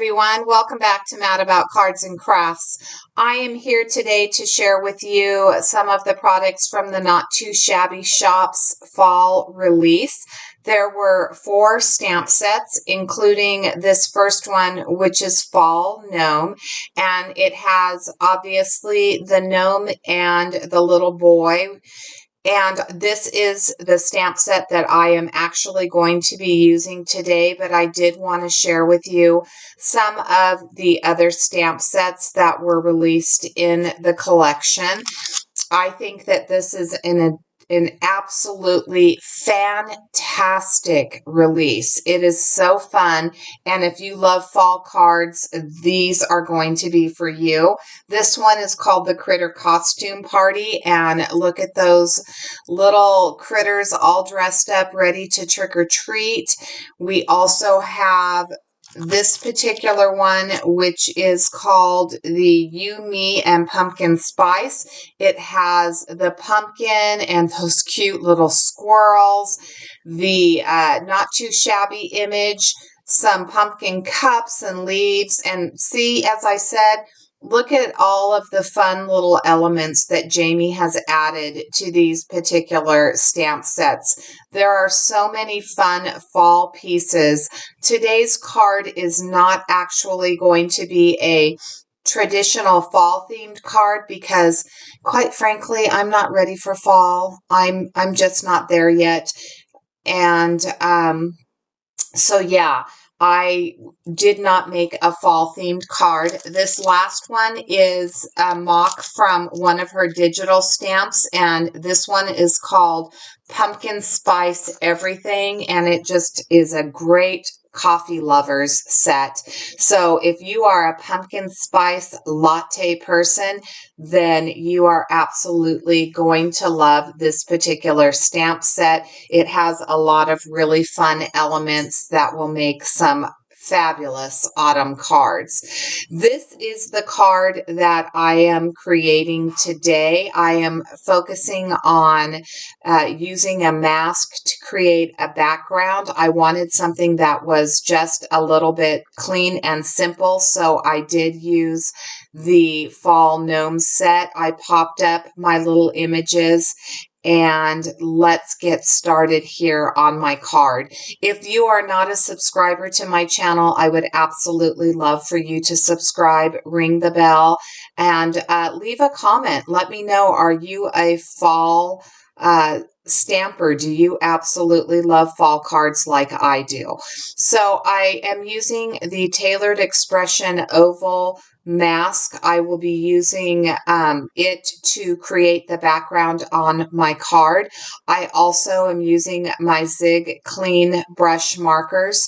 everyone. Welcome back to Mad About Cards and Crafts. I am here today to share with you some of the products from the Not Too Shabby Shop's fall release. There were 4 stamp sets, including this first one, which is Fall Gnome, and it has obviously the gnome and the little boy. And this is the stamp set that I am actually going to be using today, but I did want to share with you some of the other stamp sets that were released in the collection. I think that this is an absolutely fantastic release. It is so fun, and if you love fall cards, these are going to be for you. This one is called the Critter Costume Party, and look at those little critters all dressed up, ready to trick or treat. We also have this particular one, which is called the You, Me, and Pumpkin Spice. It has the pumpkin and those cute little squirrels, the Not Too Shabby image, some pumpkin cups and leaves. And see, as I said, look at all of the fun little elements that Jamie has added to these particular stamp sets. There are so many fun fall pieces. Today's card is not actually going to be a traditional fall themed card because, quite frankly, I'm not ready for fall. I'm just not there yet. And so yeah, I did not make a fall themed card. This last one is a mock from one of her digital stamps, and this one is called Pumpkin Spice Everything, and it just is a great coffee lovers set. So if you are a pumpkin spice latte person, then you are absolutely going to love this particular stamp set. It has a lot of really fun elements that will make some fabulous autumn cards. This is the card that I am creating today. I am focusing on using a mask to create a background. I wanted something that was just a little bit clean and simple, so I did use the Fall Gnome set. I popped up my little images, and let's get started here on my card. If you are not a subscriber to my channel, I would absolutely love for you to subscribe, ring the bell, and leave a comment. Let me know, are you a fall stamper? Do you absolutely love fall cards like I do? So I am using the Tailored Expression Oval mask. I will be using it to create the background on my card. I also am using my Zig Clean brush markers,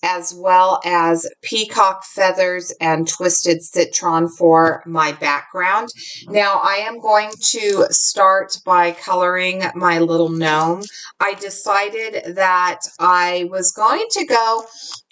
as well as peacock feathers and twisted citron for my background. Now I am going to start by coloring my little gnome. I decided that I was going to go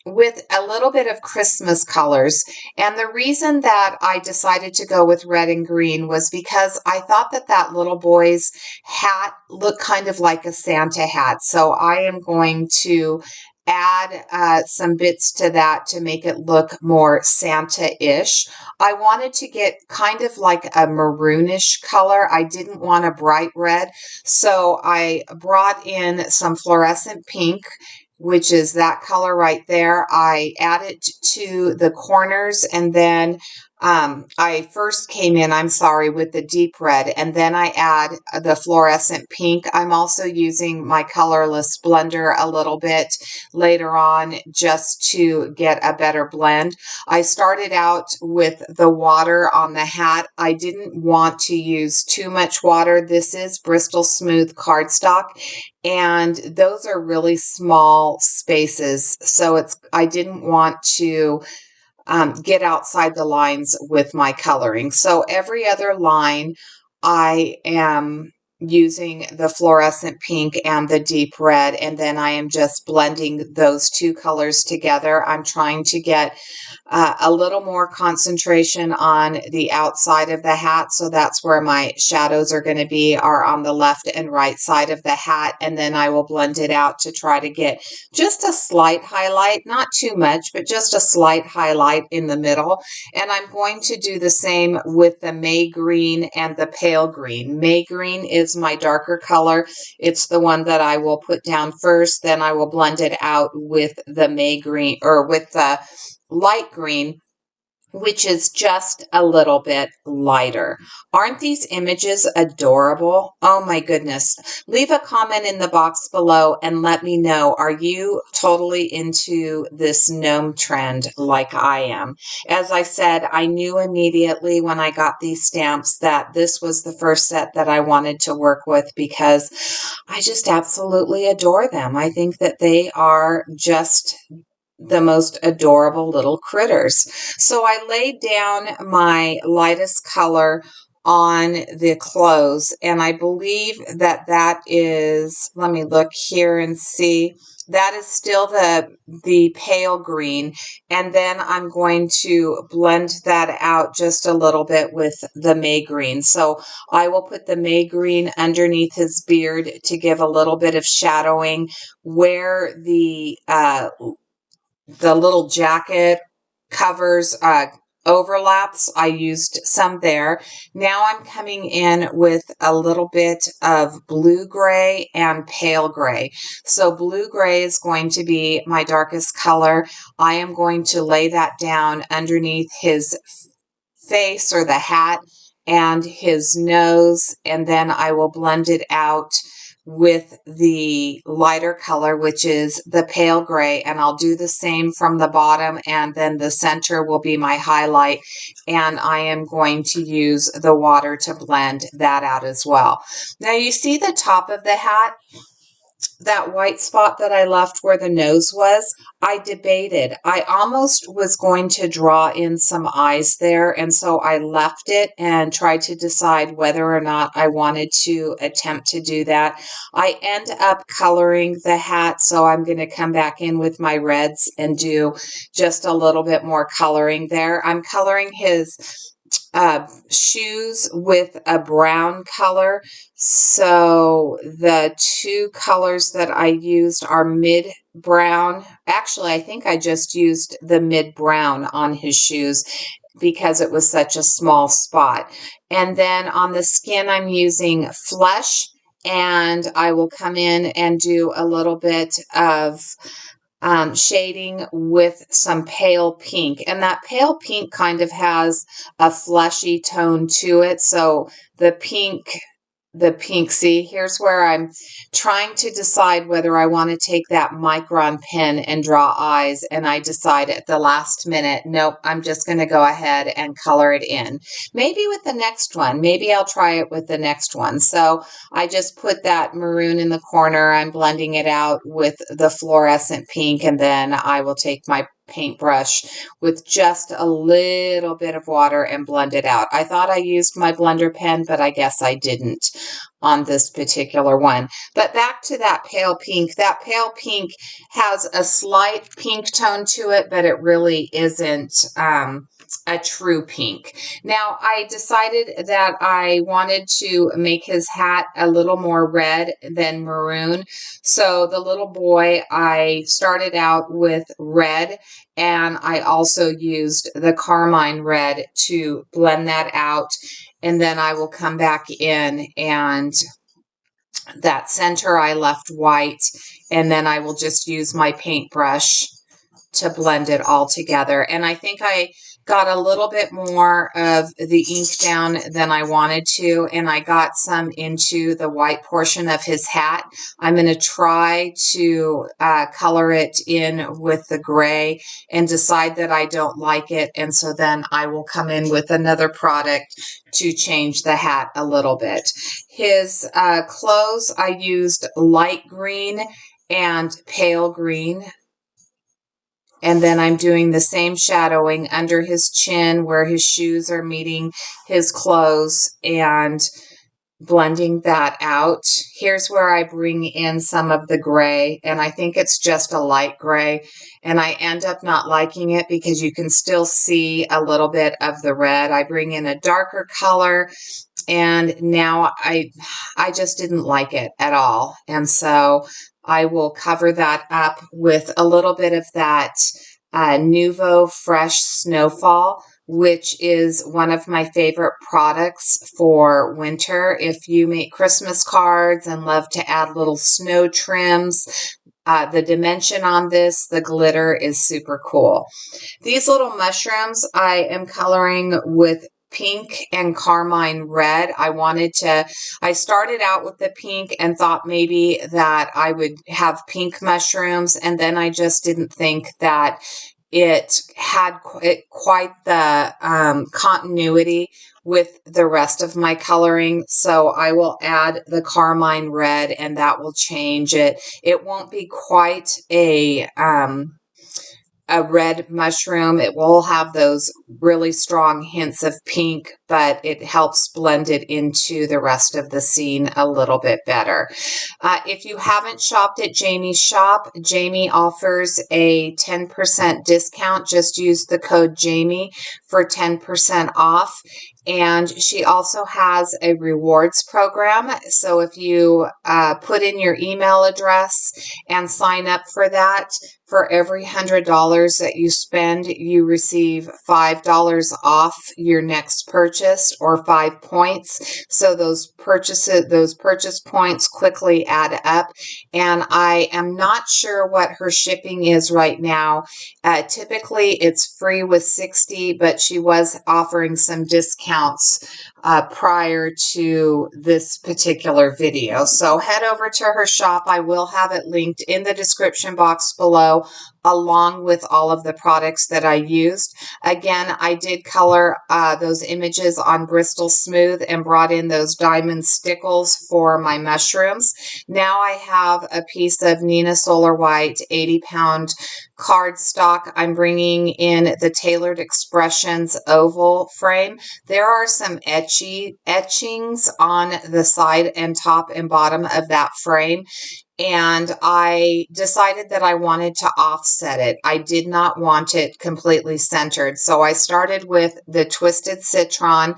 with a little bit of Christmas colors. And the reason that I decided to go with red and green was because I thought that that little boy's hat looked kind of like a Santa hat. So I am going to add some bits to that to make it look more Santa-ish. I wanted to get kind of like a maroonish color. I didn't want a bright red, so I brought in some fluorescent pink, which is that color right there. I added to the corners, and then I first came in, with the deep red, and then I add the fluorescent pink. I'm also using my colorless blender a little bit later on just to get a better blend. I started out with the water on the hat. I didn't want to use too much water. This is Bristol Smooth cardstock, and those are really small spaces, so I didn't want to get outside the lines with my coloring. So every other line I am using the fluorescent pink and the deep red, and then I am just blending those two colors together. I'm trying to get a little more concentration on the outside of the hat, so that's where my shadows are going to be, are on the left and right side of the hat, and then I will blend it out to try to get just a slight highlight, not too much, but just a slight highlight in the middle. And I'm going to do the same with the May green and the pale green. May green is my darker color. It's the one that I will put down first, then I will blend it out with the May green, or with the light green, which is just a little bit lighter. Aren't these images adorable? Oh my goodness. Leave a comment in the box below and let me know, are you totally into this gnome trend like I am? As I said, I knew immediately when I got these stamps that this was the first set that I wanted to work with, because I just absolutely adore them. I think that they are just the most adorable little critters. So I laid down my lightest color on the clothes, and I believe that that is, let me look here and see, that is still the pale green, and then I'm going to blend that out just a little bit with the May green. So I will put the May green underneath his beard to give a little bit of shadowing where the little jacket covers overlaps. I used some there. Now I'm coming in with a little bit of blue gray and pale gray. So blue gray is going to be my darkest color. I am going to lay that down underneath his face, or the hat, and his nose, and then I will blend it out with the lighter color, which is the pale gray, and I'll do the same from the bottom, and then the center will be my highlight, and I am going to use the water to blend that out as well. Now you see the top of the hat, that white spot that I left where the nose was. I debated. I almost was going to draw in some eyes there, and so I left it and tried to decide whether or not I wanted to attempt to do that. I end up coloring the hat, so I'm going to come back in with my reds and do just a little bit more coloring there. I'm coloring his shoes with a brown color. So the two colors that I used are mid brown. Actually, I think I just used the mid brown on his shoes because it was such a small spot. And then on the skin, I'm using flesh, and I will come in and do a little bit of shading with some pale pink. And that pale pink kind of has a fleshy tone to it. So the pink, see, here's where I'm trying to decide whether I want to take that micron pen and draw eyes, and I decide at the last minute, nope, I'm just going to go ahead and color it in. Maybe with the next one, maybe I'll try it with the next one. So I just put that maroon in the corner, I'm blending it out with the fluorescent pink, and then I will take my paintbrush with just a little bit of water and blend it out. I thought I used my blender pen, but I guess I didn't on this particular one. But back to that pale pink. That pale pink has a slight pink tone to it, but it really isn't a true pink. Now, I decided that I wanted to make his hat a little more red than maroon. So the little boy, I started out with red, and I also used the carmine red to blend that out. And then I will come back in, and that center I left white, and then I will just use my paintbrush to blend it all together. And I think I got a little bit more of the ink down than I wanted to, and I got some into the white portion of his hat. I'm going to try to color it in with the gray and decide that I don't like it, and so then I will come in with another product to change the hat a little bit. His clothes, I used light green and pale green. And then I'm doing the same shadowing under his chin where his shoes are meeting his clothes, and blending that out. Here's where I bring in some of the gray, and I think it's just a light gray, and I end up not liking it because you can still see a little bit of the red. I bring in a darker color, and now I just didn't like it at all. And so I will cover that up with a little bit of that Nuvo Fresh Snowfall, which is one of my favorite products for winter. If you make Christmas cards and love to add little snow trims, the dimension on this, the glitter is super cool. These little mushrooms I am coloring with pink and carmine red. I started out with the pink and thought maybe that I would have pink mushrooms, and then I just didn't think that it had quite the continuity with the rest of my coloring. So I will add the carmine red, and that will change it. It won't be quite a red mushroom. It will have those really strong hints of pink, but it helps blend it into the rest of the scene a little bit better. If you haven't shopped at Jamie's shop, Jamie offers a 10% discount. Just use the code Jamie for 10% off. And she also has a rewards program. So if you put in your email address and sign up for that, for every $100 that you spend, you receive $5 off your next purchase, or 5 points. So those purchase points quickly add up. And I am not sure what her shipping is right now. Typically it's free with 60, but she was offering some discounts prior to this particular video. So head over to her shop. I will have it linked in the description box below, along with all of the products that I used. Again, I did color those images on Bristol Smooth and brought in those diamond stickles for my mushrooms. Now I have a piece of Nina Solar White 80-pound cardstock. I'm bringing in the Tailored Expressions oval frame. There are some etchings on the side and top and bottom of that frame, and I decided that I wanted to offset it. I did not want it completely centered. So I started with the Twisted Citron,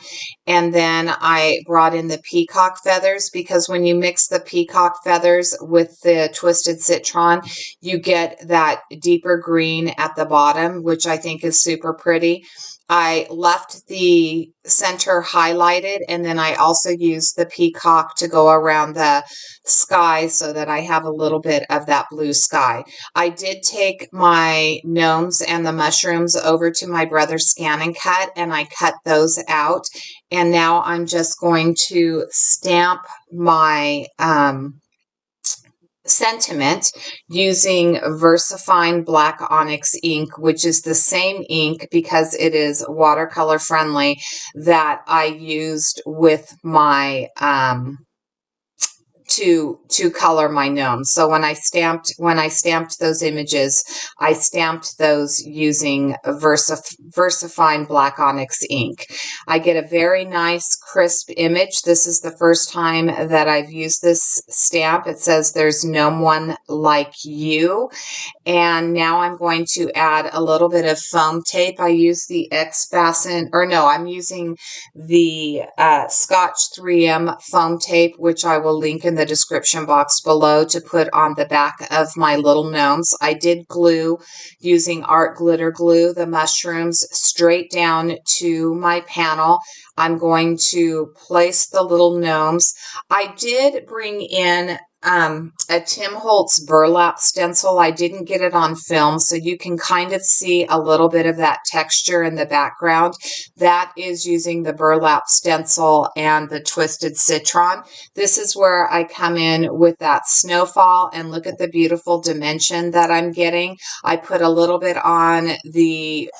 and then I brought in the peacock feathers, because when you mix the peacock feathers with the Twisted Citron, you get that deeper green at the bottom, which I think is super pretty. I left the center highlighted, and then I also used the peacock to go around the sky so that I have a little bit of that blue sky. I did take my gnomes and the mushrooms over to my brother's Scan and Cut, and I cut those out. And now I'm just going to stamp my sentiment using VersaFine Black Onyx ink, which is the same ink, because it is watercolor friendly, that I used with my to color my gnomes. So when I stamped those images, I stamped those using VersaFine Black Onyx ink. I get a very nice crisp image. This is the first time that I've used this stamp. It says there's no one like you. And now I'm going to add a little bit of foam tape. I use the I'm using the Scotch 3M foam tape, which I will link in the description box below, to put on the back of my little gnomes. I did glue, using art glitter glue, the mushrooms straight down to my panel. I'm going to place the little gnomes. I did bring in a Tim Holtz burlap stencil. I didn't get it on film, so you can kind of see a little bit of that texture in the background. That is using the burlap stencil and the Twisted Citron. This is where I come in with that snowfall, and look at the beautiful dimension that I'm getting. I put a little bit on the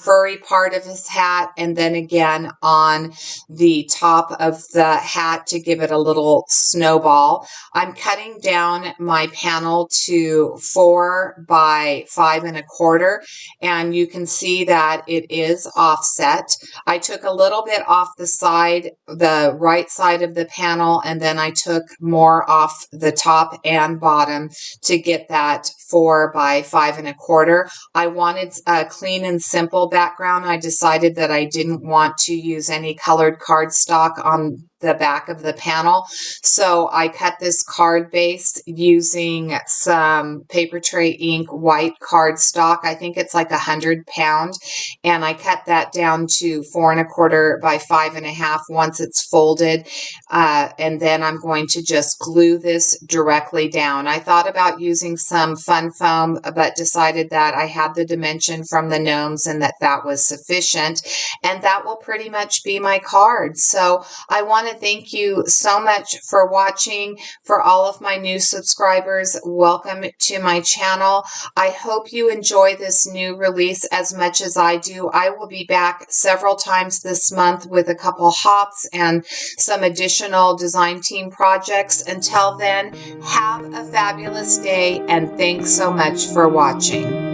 furry part of his hat, and then again on the top of the hat to give it a little snowball. I'm cutting down my panel to 4 by 5 1/4, and you can see that it is offset. I took a little bit off the side, the right side of the panel, and then I took more off the top and bottom to get that 4 by 5 1/4. I wanted a clean and simple background. I decided that I didn't want to use any colored cardstock on the back of the panel. So I cut this card base using some paper tray ink white cardstock. I think it's like 100 pound. And I cut that down to 4 1/4 by 5 1/2 once it's folded. And then I'm going to just glue this directly down. I thought about using some fun foam, but decided that I had the dimension from the Gnomes and that was sufficient. And that will pretty much be my card. So I want to thank you so much for watching. For all of my new subscribers, welcome to my channel. I hope you enjoy this new release as much as I do. I will be back several times this month with a couple hops and some additional design team projects. Until then, have a fabulous day, and thanks so much for watching.